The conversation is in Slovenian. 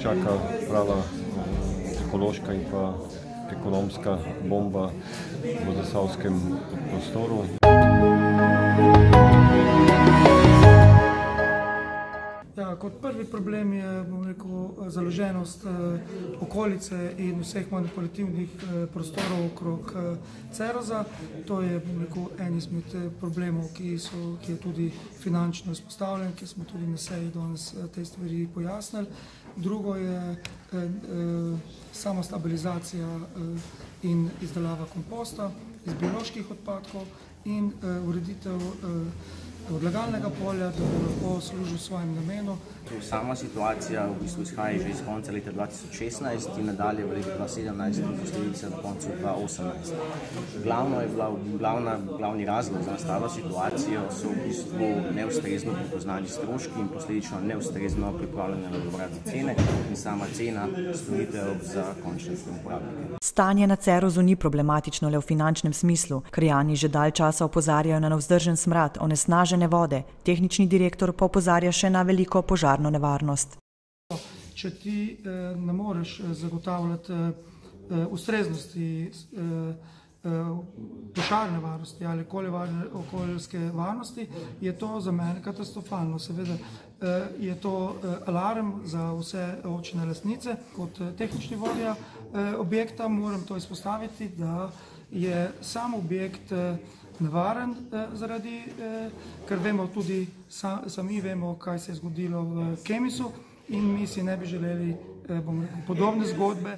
čaka prava ekološka in pa ekonomska bomba v zasavskem prostoru. Ja, kot prvi problem je, bom rekel, založenost okolice in vseh manipulativnih prostorov okrog Ceroza. To je, bom rekel, en izmed problemov, ki je tudi finančno izpostavljen, ki smo tudi na seji danes te stvari pojasnili. Drugo je sama stabilizacija in izdelava komposta iz bioloških odpadkov in ureditev odlagalnega polja, da bo lahko služil svojim namenom. Sama situacija v bistvu izhaja že iz konca leta 2016 in nadalje v letu 2017 in posledice na koncu 2018. Glavni razlog za nastalo situacijo so v bistvu neustrezno prepoznani stroški in posledično neustrezno pripravljene na dobravne cene in sama cena storitev za končne uporabnike. Stanje na Cerozu ni problematično le v finančnem smislu. Krajani že dalj časa opozarjajo na nevzdržen smrad, onesnažene vode. Tehnični direktor pa opozarja še na veliko požarno nevarnost. Če ti ne moreš zagotavljati ustreznosti požarne varnosti ali okoljske varnosti, je to za mene katastrofalno. Seveda je to alarm za vse občine lastnice. Kot tehnični vodja objekta moram to izpostaviti, da je sam objekt nevaren zaradi, ker vemo tudi, sami vemo, kaj se je zgodilo v Kemisu in mi si ne bi želeli, bom rekel, podobne zgodbe.